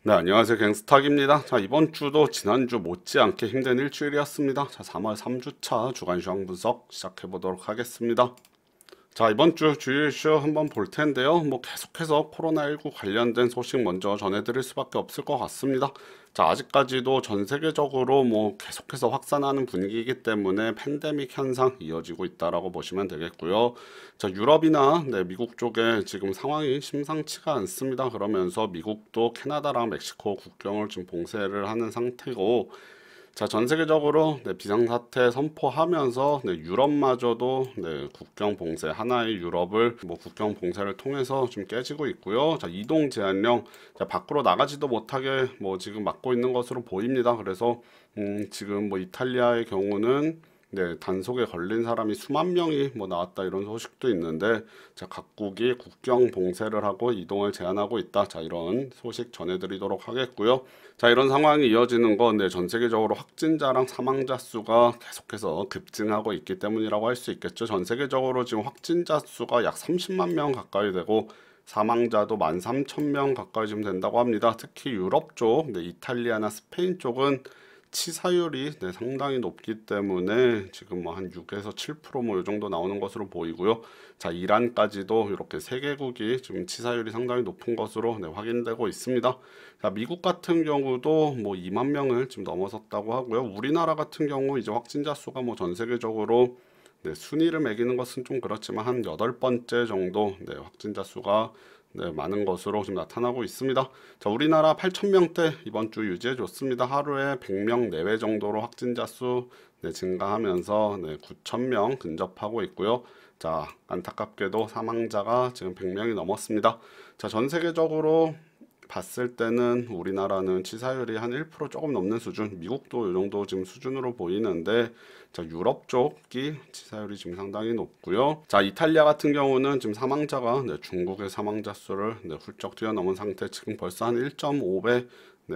네, 안녕하세요. 갱스탁입니다. 자, 이번 주도 지난주 못지않게 힘든 일주일이었습니다. 자, 3월 3주차 주간 시황 분석 시작해 보도록 하겠습니다. 자, 이번 주 주요 이슈 한번 볼 텐데요. 뭐 계속해서 코로나19 관련된 소식 먼저 전해드릴 수밖에 없을 것 같습니다. 자, 아직까지도 전 세계적으로 뭐 계속해서 확산하는 분위기이기 때문에 팬데믹 현상 이어지고 있다라고 보시면 되겠고요. 자, 유럽이나 미국 쪽에 지금 상황이 심상치가 않습니다. 그러면서 미국도 캐나다랑 멕시코 국경을 지금 봉쇄를 하는 상태고, 자, 전 세계적으로 비상사태 선포하면서 유럽마저도 국경 봉쇄, 하나의 유럽을 뭐 국경 봉쇄를 통해서 좀 깨지고 있고요. 자, 이동 제한령, 자, 밖으로 나가지도 못하게 뭐 지금 막고 있는 것으로 보입니다. 그래서 지금 뭐 이탈리아의 경우는 단속에 걸린 사람이 수만 명이 뭐 나왔다 이런 소식도 있는데, 자, 각국이 국경 봉쇄를 하고 이동을 제한하고 있다. 자, 이런 소식 전해드리도록 하겠고요. 자, 이런 상황이 이어지는 건 전 세계적으로 확진자랑 사망자 수가 계속해서 급증하고 있기 때문이라고 할 수 있겠죠. 전 세계적으로 지금 확진자 수가 약 30만 명 가까이 되고 사망자도 13,000명 가까이 지금 된다고 합니다. 특히 유럽 쪽, 이탈리아나 스페인 쪽은 치사율이 상당히 높기 때문에 지금 뭐 한 6에서 7%뭐 이 정도 나오는 것으로 보이고요. 자, 이란까지도 이렇게 세 개국이 지금 치사율이 상당히 높은 것으로 확인되고 있습니다. 자, 미국 같은 경우도 뭐 2만 명을 지금 넘어섰다고 하고요. 우리나라 같은 경우 이제 확진자 수가 뭐 전 세계적으로 순위를 매기는 것은 좀 그렇지만 한 8번째 정도 확진자 수가 많은 것으로 지금 나타나고 있습니다. 자, 우리나라 8,000명대 이번 주 유지해 줬습니다. 하루에 100명 내외 정도로 확진자 수 증가하면서 9,000명 근접하고 있고요. 자, 안타깝게도 사망자가 지금 100명이 넘었습니다. 자, 전 세계적으로 봤을 때는 우리나라는 치사율이 한 1% 조금 넘는 수준, 미국도 이 정도 지금 수준으로 보이는데, 자, 유럽 쪽이 치사율이 지금 상당히 높고요. 자, 이탈리아 같은 경우는 지금 사망자가 중국의 사망자 수를 훌쩍 뛰어넘은 상태, 지금 벌써 한 1.5배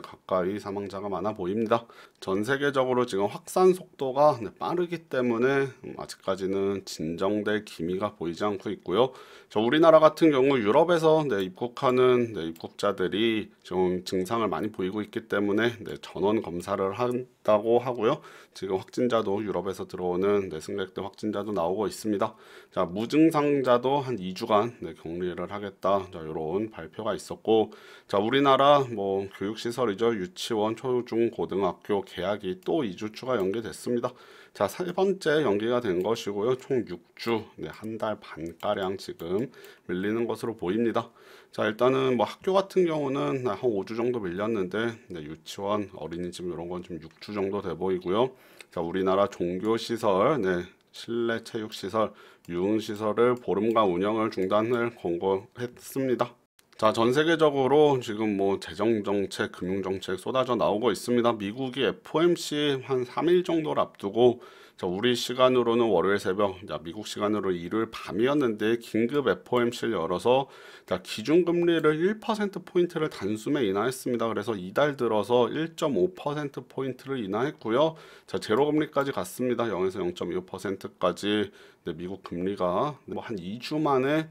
가까이 사망자가 많아 보입니다. 전 세계적으로 지금 확산 속도가 빠르기 때문에 아직까지는 진정될 기미가 보이지 않고 있고요. 저 우리나라 같은 경우 유럽에서 입국하는 입국자들이 좀 증상을 많이 보이고 있기 때문에 전원 검사를 한다고 하고요. 지금 확진자도 유럽에서 들어오는 승객들 확진자도 나오고 있습니다. 자, 무증상자도 한 2주간 격리를 하겠다. 자, 이런 발표가 있었고, 자, 우리나라 뭐 교육시설이죠. 유치원, 초중, 고등학교 개학이 또 2주 추가 연기됐습니다. 자, 세 번째 연기가 된 것이고요. 총 6주, 한 달 반가량 지금 밀리는 것으로 보입니다. 자, 일단은 뭐 학교 같은 경우는 한 5주 정도 밀렸는데, 유치원, 어린이집 이런 건 좀 6주 정도 돼 보이고요. 자, 우리나라 종교시설, 실내 체육시설, 유흥시설을 보름간 운영을 중단을 권고했습니다. 자, 전 세계적으로 지금 뭐 재정정책, 금융정책 쏟아져 나오고 있습니다. 미국이 FOMC 한 3일 정도를 앞두고, 자, 우리 시간으로는 월요일 새벽, 자, 미국 시간으로 일요일 밤이었는데 긴급 FOMC를 열어서 자, 기준금리를 1%포인트를 단숨에 인하했습니다. 그래서 이달 들어서 1.5%포인트를 인하했고요. 자, 제로금리까지 갔습니다. 0에서 0.25%까지 미국 금리가 뭐 한 2주 만에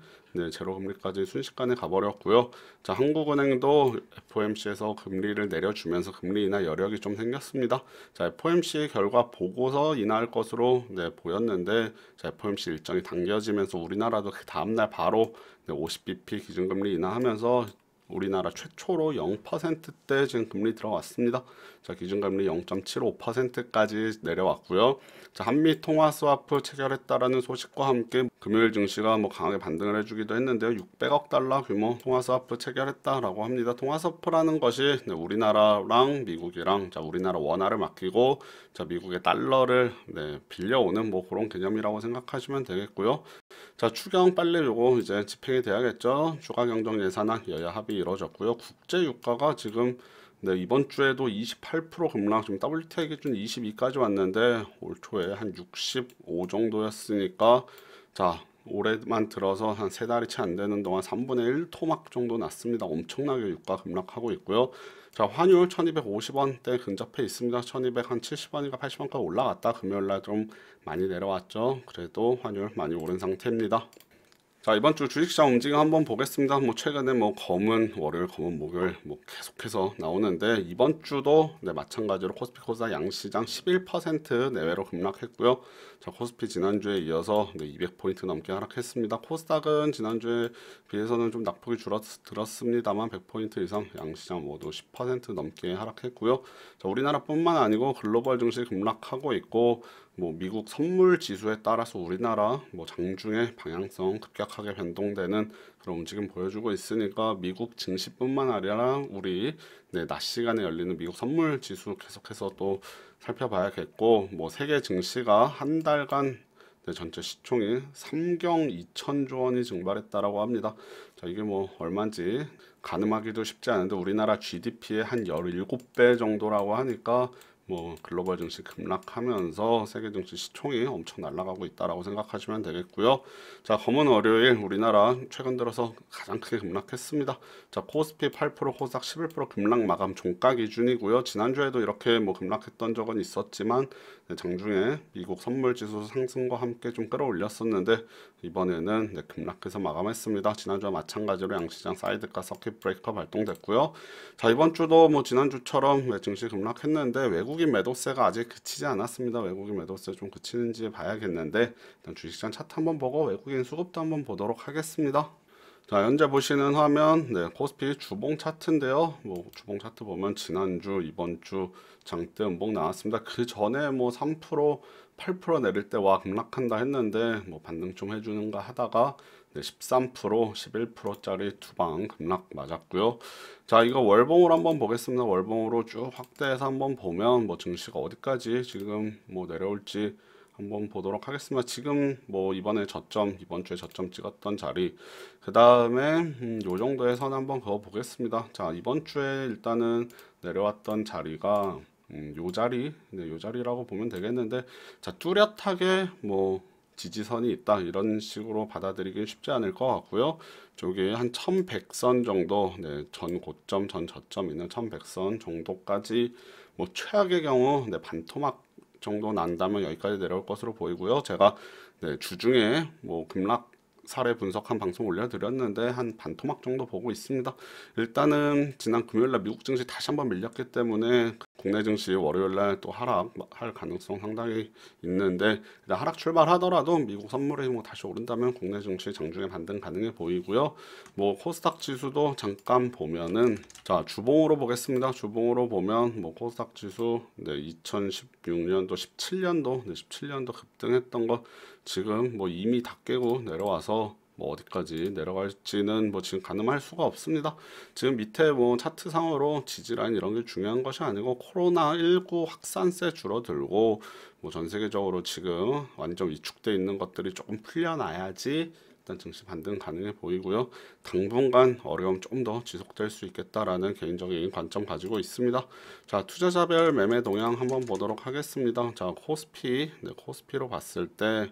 제로금리까지 순식간에 가버렸고요. 자, 한국은행도 FOMC에서 금리를 내려주면서 금리 인하 여력이 좀 생겼습니다. 자, FOMC 결과 보고서 인하할 것으로 보였는데, 자, FOMC 일정이 당겨지면서 우리나라도 그 다음날 바로 50bp 기준금리 인하하면서 우리나라 최초로 0%대 지금 금리 들어왔습니다. 자, 기준금리 0.75%까지 내려왔고요. 자, 한미 통화 스와프 체결했다라는 소식과 함께 금요일 증시가 뭐 강하게 반등을 해주기도 했는데요. 600억 달러 규모 통화 스와프 체결했다라고 합니다. 통화 스와프라는 것이 우리나라랑 미국이랑, 자, 우리나라 원화를 맡기고 자, 미국의 달러를 빌려오는 뭐 그런 개념이라고 생각하시면 되겠고요. 자, 추경 빨리 요거 이제 집행이 돼야겠죠. 추가 경정 예산안 여야 합의 이루어졌고요. 국제 유가가 지금 이번 주에도 28% 급락, 지금 WTI 기준 22까지 왔는데 올 초에 한 65 정도였으니까, 자, 올해만 들어서 한 3달이 채 안 되는 동안 3분의 1 토막 정도 났습니다. 엄청나게 유가 급락하고 있고요. 자, 환율 1250원대 근접해 있습니다. 1270원인가 80원까지 올라갔다 금요일날 좀 많이 내려왔죠. 그래도 환율 많이 오른 상태입니다. 자, 이번 주 주식시장 움직임 한번 보겠습니다. 뭐 최근에 뭐 검은 월요일, 검은 목요일 뭐 계속해서 나오는데 이번 주도 네, 마찬가지로 코스피 코스닥 양시장 11% 내외로 급락했고요. 자, 코스피 지난주에 이어서 네, 200포인트 넘게 하락했습니다. 코스닥은 지난주에 비해서는 좀 낙폭이 줄었습니다만 100포인트 이상 양시장 모두 10% 넘게 하락했고요. 자, 우리나라뿐만 아니고 글로벌 증시 급락하고 있고 뭐 미국 선물 지수에 따라서 우리나라 뭐 장중에 방향성 급격하게 변동되는 그런 움직임 보여주고 있으니까 미국 증시뿐만 아니라 우리 네, 낮 시간에 열리는 미국 선물 지수 계속해서 또 살펴봐야겠고 뭐 세계 증시가 한 달간 네, 전체 시총이 3경 2천조 원이 증발했다라고 합니다. 자, 이게 뭐 얼마인지 가늠하기도 쉽지 않은데 우리나라 GDP의 한 17배 정도라고 하니까 뭐 글로벌 증시 급락하면서 세계 증시 시총이 엄청 날아가고 있다라고 생각하시면 되겠고요. 자, 검은 월요일 우리나라 최근 들어서 가장 크게 급락했습니다. 자, 코스피 8%, 코스닥 11% 급락 마감 종가 기준이고요. 지난주에도 이렇게 뭐 급락했던 적은 있었지만 네, 장중에 미국 선물 지수 상승과 함께 좀 끌어올렸었는데 이번에는 네, 급락해서 마감했습니다. 지난주와 마찬가지로 양시장 사이드카 서킷 브레이커 발동됐고요. 자, 이번 주도 뭐 지난주처럼 네, 증시 급락했는데 외국인 매도세가 아직 그치지 않았습니다. 외국인 매도세 좀 그치는지 봐야겠는데 일단 주식시장 차트 한번 보고 외국인 수급도 한번 보도록 하겠습니다. 자, 현재 보시는 화면, 네, 코스피 주봉 차트인데요. 뭐 주봉 차트 보면 지난주, 이번 주 장대 음봉 나왔습니다. 그 전에 뭐 3%, 8% 내릴 때 와 급락한다 했는데 뭐 반등 좀 해주는가 하다가 네, 13%, 11%짜리 두 방 급락 맞았고요. 자, 이거 월봉으로 한번 보겠습니다. 월봉으로 쭉 확대해서 한번 보면 뭐 증시가 어디까지 지금 뭐 내려올지 한번 보도록 하겠습니다. 지금 뭐 이번에 저점, 이번 주에 저점 찍었던 자리, 그 다음에 요 정도의 선 한번 그어 보겠습니다. 자, 이번 주에 일단은 내려왔던 자리가 요 자리, 네, 요 자리라고 보면 되겠는데, 자, 뚜렷하게 뭐 지지선이 있다 이런 식으로 받아들이기 쉽지 않을 것 같고요. 저기 한 1100선 정도, 네, 전 고점, 전 저점 있는 1100선 정도까지 뭐 최악의 경우 네, 반토막 정도 난다면 여기까지 내려올 것으로 보이고요. 제가 네, 주중에 뭐 급락 사례 분석한 방송 올려드렸는데 한 반토막 정도 보고 있습니다. 일단은 지난 금요일날 미국 증시 다시 한번 밀렸기 때문에 국내 증시 월요일날 또 하락할 가능성 상당히 있는데 일단 하락 출발하더라도 미국 선물이 뭐 다시 오른다면 국내 증시 장중에 반등 가능해 보이고요. 뭐 코스닥 지수도 잠깐 보면은 자, 주봉으로 보겠습니다. 주봉으로 보면 뭐 코스닥 지수 네, 2016년도 17년도 네, 17년도 급등했던 거 지금 뭐 이미 다 깨고 내려와서 뭐 어디까지 내려갈지는 뭐 지금 가늠할 수가 없습니다. 지금 밑에 뭐 차트상으로 지지라인 이런 게 중요한 것이 아니고 코로나19 확산세 줄어들고 뭐 전 세계적으로 지금 완전 위축돼 있는 것들이 조금 풀려나야지 일단 증시 반등 가능해 보이고요. 당분간 어려움 좀 더 지속될 수 있겠다라는 개인적인 관점 가지고 있습니다. 자, 투자자별 매매 동향 한번 보도록 하겠습니다. 자, 코스피, 네, 코스피로 봤을 때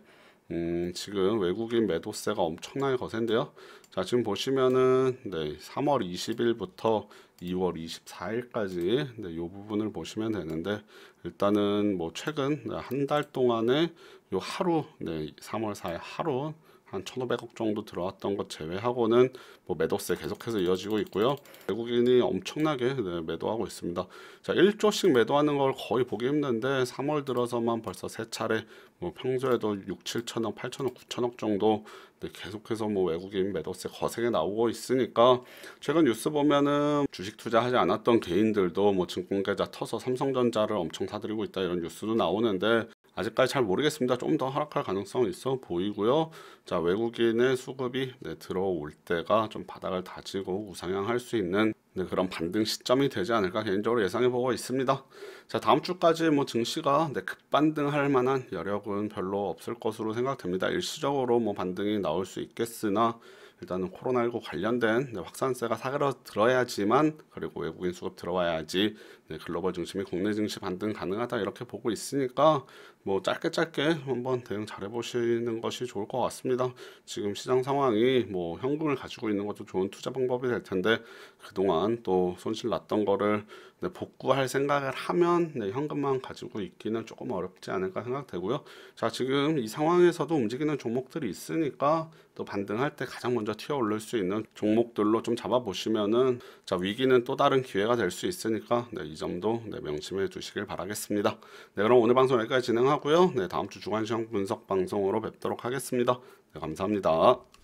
지금 외국인 매도세가 엄청나게 거센데요. 자, 지금 보시면은 네, 3월 20일부터 2월 24일까지 네, 요 부분을 보시면 되는데 일단은 뭐 최근 네, 한 달 동안에 요 하루 네, 3월 4일 하루 한 1,500억 정도 들어왔던 것 제외하고는 뭐 매도세 계속해서 이어지고 있고요. 외국인이 엄청나게 네, 매도하고 있습니다. 자, 1조씩 매도하는 걸 거의 보기 힘든데 3월 들어서만 벌써 세 차례 뭐 평소에도 6, 7천억, 8천억, 9천억 정도 네, 계속해서 뭐 외국인 매도세 거세게 나오고 있으니까 최근 뉴스 보면은 주식 투자하지 않았던 개인들도 뭐 증권계좌 터서 삼성전자를 엄청 사들이고 있다 이런 뉴스도 나오는데 아직까지 잘 모르겠습니다. 좀 더 하락할 가능성이 있어 보이고요. 자, 외국인의 수급이 네, 들어올 때가 좀 바닥을 다지고 우상향할 수 있는 네, 그런 반등 시점이 되지 않을까 개인적으로 예상해 보고 있습니다. 자, 다음 주까지 뭐 증시가 네, 급반등할 만한 여력은 별로 없을 것으로 생각됩니다. 일시적으로 뭐 반등이 나올 수 있겠으나 일단은 코로나19 관련된 네, 확산세가 사그러들어야지만 그리고 외국인 수급 들어와야지 네, 글로벌 증시 및 국내 증시 반등 가능하다 이렇게 보고 있으니까 뭐 짧게 한번 대응 잘해 보시는 것이 좋을 것 같습니다. 지금 시장 상황이 뭐 현금을 가지고 있는 것도 좋은 투자 방법이 될 텐데 그동안 또 손실 났던 거를 네, 복구할 생각을 하면 네, 현금만 가지고 있기는 조금 어렵지 않을까 생각되고요. 자, 지금 이 상황에서도 움직이는 종목들이 있으니까 또 반등할 때 가장 먼저 튀어 오를 수 있는 종목들로 좀 잡아보시면은 자 위기는 또 다른 기회가 될 수 있으니까 네, 이 점도 네, 명심해 두시길 바라겠습니다. 네, 그럼 오늘 방송 여기까지 진행하고요. 네, 다음 주 주간 시황 분석 방송으로 뵙도록 하겠습니다. 네, 감사합니다.